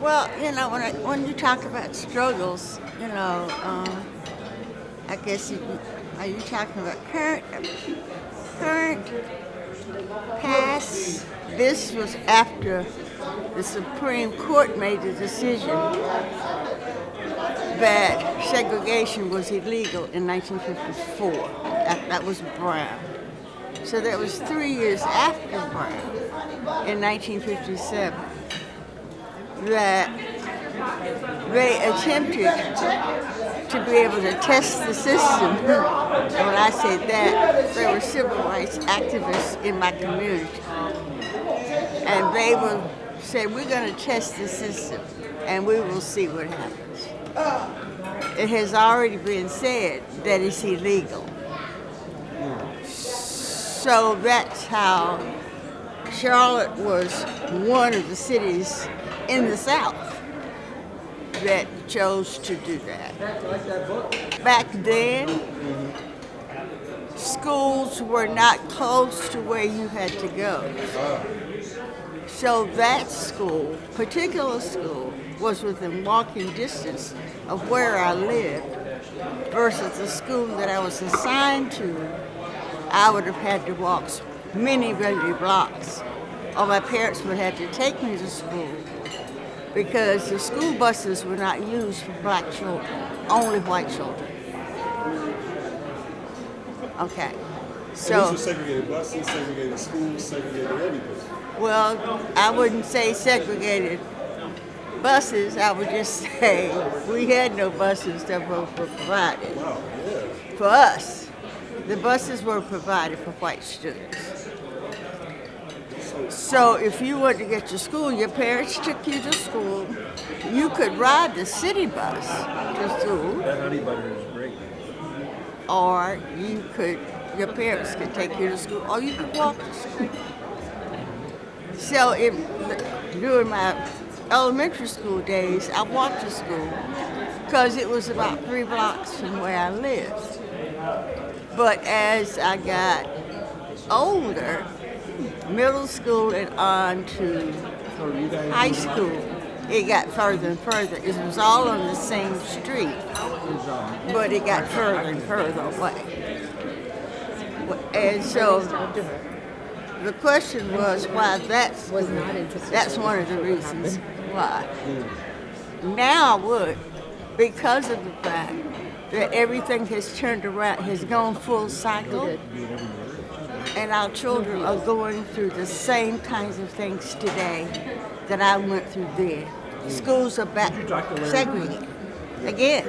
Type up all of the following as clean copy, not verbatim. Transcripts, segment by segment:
Well, when you talk about struggles, I guess are you talking about current, past? This was after the Supreme Court made the decision that segregation was illegal in 1954. That was Brown. So that was 3 years after Brown, in 1957, that they attempted to be able to test the system. And when I say that, there were civil rights activists in my community. And they will say, we're going to test the system and we will see what happens. It has already been said that it's illegal. So that's how Charlotte was one of the cities in the South that chose to do that. Back then, schools were not close to where you had to go. So that school, particular school, was within walking distance of where I lived versus the school that I was assigned to. I would have had to walk many blocks, or my parents would have to take me to school because the school buses were not used for black children, only white children. Okay, so these are segregated buses, segregated schools, segregated everything. Well, I wouldn't say segregated buses. I would just say we had no buses that were provided for us. The buses were provided for white students. So if you wanted to get to school, your parents took you to school. You could ride the city bus to school. That honey butter is great. Or your parents could take you to school, or you could walk to school. So during my elementary school days, I walked to school because it was about 3 blocks from where I lived. But as I got older, middle school and on to high school, it got further and further. It was all on the same street, but it got further and further away. And so the question was why that's one of the reasons why. Now I would, because of the fact that everything has turned around, has gone full cycle, and our children are going through the same kinds of things today that I went through then. Schools are back segregated again.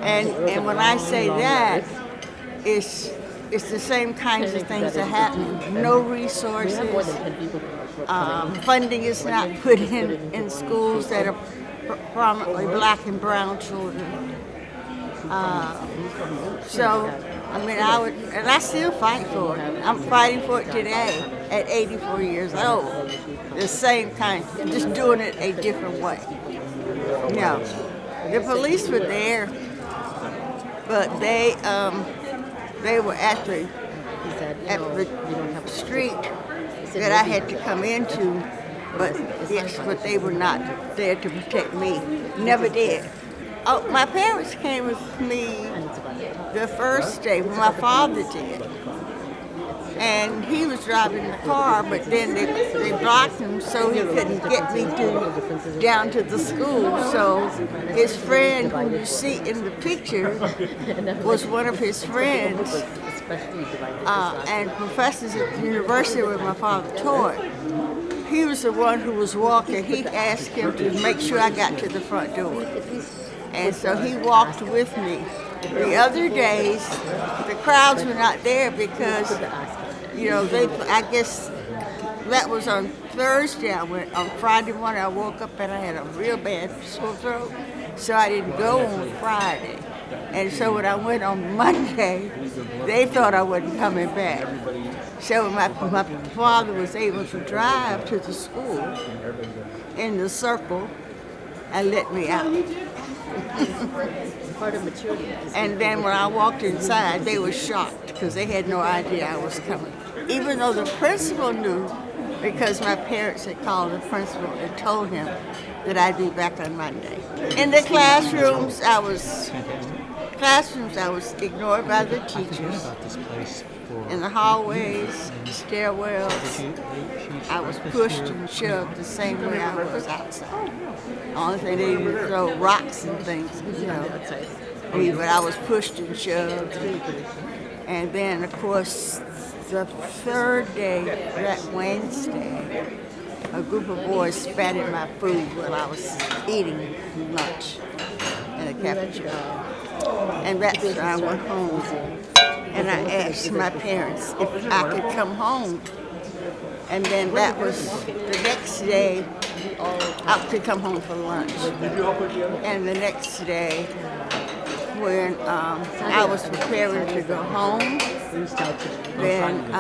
And when I say that, it's the same kinds of things that happen. No resources. Funding is not put in schools that are prominently black and brown children. I still fight for it. I'm fighting for it today at 84 years old. The same kind, just doing it a different way. No, the police were there, but they were at the street that I had to come into, but they were not there to protect me. Never did. Oh, my parents came with me the first day, when my father did. And he was driving the car, but then they blocked him so he couldn't get me down to the school. So his friend, who you see in the picture, was one of his friends and professors at the university where my father taught. He was the one who was walking. He asked him to make sure I got to the front door. And so he walked with me. The other days, the crowds were not there because, I guess that was on Thursday. On Friday morning, I woke up and I had a real bad sore throat, so I didn't go on Friday. And so when I went on Monday, they thought I wasn't coming back. So my father was able to drive to the school in the circle and let me out. Part of maturity. And then when I walked inside, they were shocked because they had no idea I was coming. Even though the principal knew because my parents had called the principal and told him that I'd be back on Monday. In the classrooms, I was ignored by the teachers. In the hallways, stairwells, I was pushed and shoved the same way I was outside. Only thing they would throw rocks and things, but I was pushed and shoved. And then, of course, the third day, that Wednesday, a group of boys spat in my food while I was eating lunch in the cafeteria. And that's when I went home. And I asked my parents if I could come home. And then that was the next day, I could come home for lunch. And the next day, when I was preparing to go home, then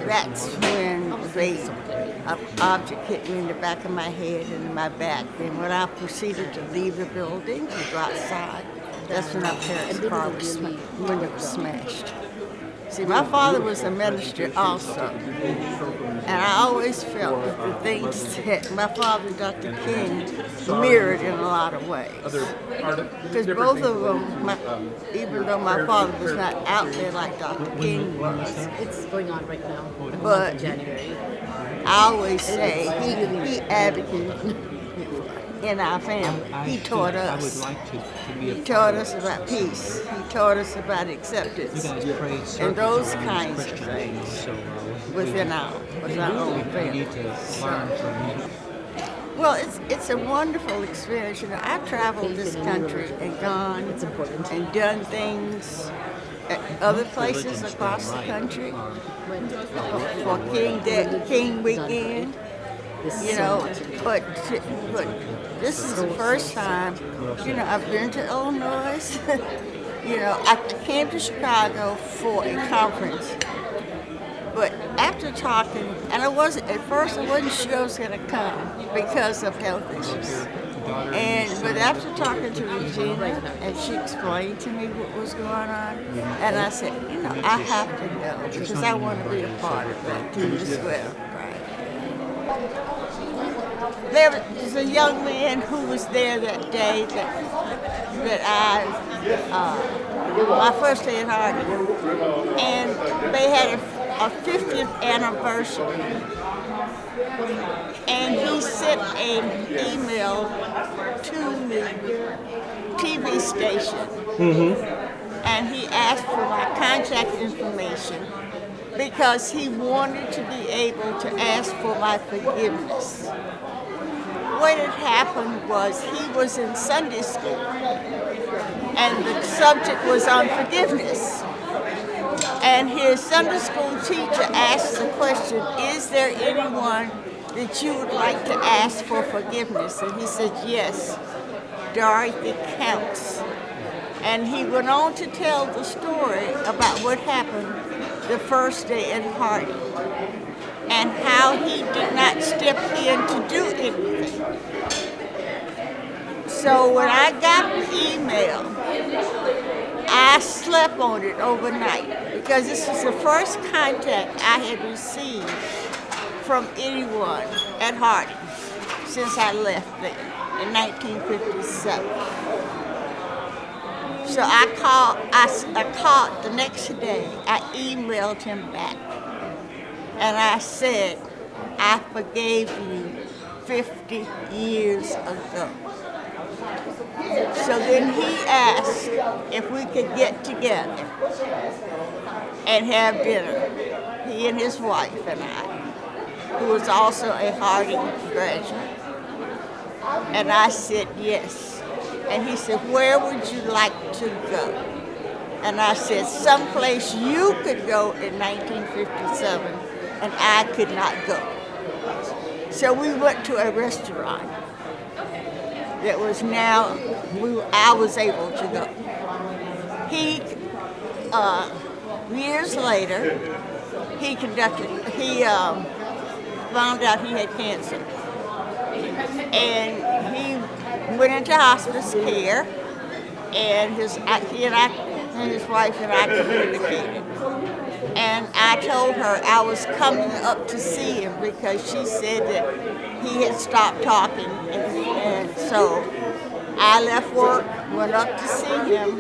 that's when an object hit me in the back of my head and in my back. And when I proceeded to leave the building, to go outside, that's when our parents' car window was smashed. See, my father was a minister also, and I always felt that the things that my father, Dr. King, mirrored in a lot of ways. Because both of them, even though my father was not out there like Dr. King was, It's going on right now. but January. I always say he advocated in our family. He taught us. He taught us about peace. He taught us about acceptance and those kinds of things within our own family. Well, it's a wonderful experience. You know, I've traveled this country and gone and done things at other places across the country for King Weekend. You know, but this is the first time, you know, I've been to Illinois. You know, I came to Chicago for a conference, but after talking, and at first I wasn't sure I was going to come because of health issues. But after talking to Regina, and she explained to me what was going on, and I said, you know, I have to go because I want to be a part of that too as well. There was a young man who was there that day that my first day at Harding, and they had a 50th anniversary, and he sent an email to the TV station, and he asked for my contact information because he wanted to be able to ask for my forgiveness. What had happened was he was in Sunday school, and the subject was on forgiveness. And his Sunday school teacher asked the question, is there anyone that you would like to ask for forgiveness? And he said, yes, Dorothy counts. And he went on to tell the story about what happened the first day at Harding and how he did not step in to do anything. So when I got the email, I slept on it overnight because this was the first contact I had received from anyone at Harding since I left there in 1957. So I called the next day, I emailed him back, and I said, I forgave you 50 years ago. So then he asked if we could get together and have dinner, he and his wife and I, who was also a Harding graduate. And I said yes. And he said, where would you like to go? And I said, someplace you could go in 1957 and I could not go. So we went to a restaurant that was I was able to go. He, years later, he found out he had cancer. And he went into hospice care, and his wife and I communicated. And I told her I was coming up to see him because she said that he had stopped talking. And so I left work, went up to see him,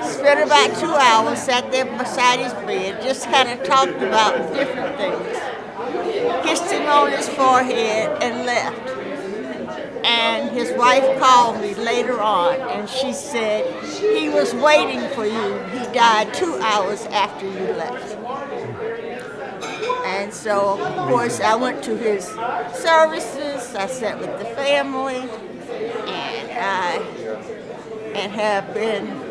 spent about 2 hours, sat there beside his bed, just kind of talked about different things, kissed him on his forehead, and left. And his wife called me later on, and she said, he was waiting for you. He died 2 hours after you left. And so, of course, I went to his services. I sat with the family, and have been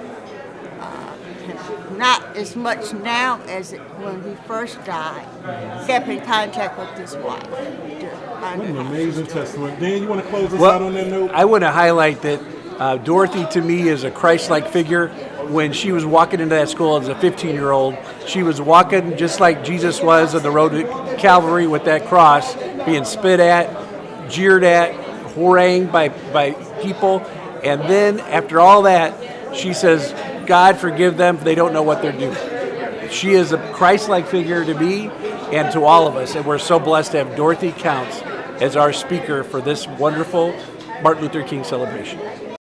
not as much now as when he first died. Kept in contact with his wife. What an amazing testament. Dan, you want to close us out on that note? I want to highlight that Dorothy, to me, is a Christ-like figure. When she was walking into that school as a 15-year-old, she was walking just like Jesus was on the road to Calvary with that cross, being spit at, jeered at, harangued by people. And then after all that, she says, God forgive them, for they don't know what they're doing. She is a Christ-like figure to me and to all of us. And we're so blessed to have Dorothy Counts as our speaker for this wonderful Martin Luther King celebration.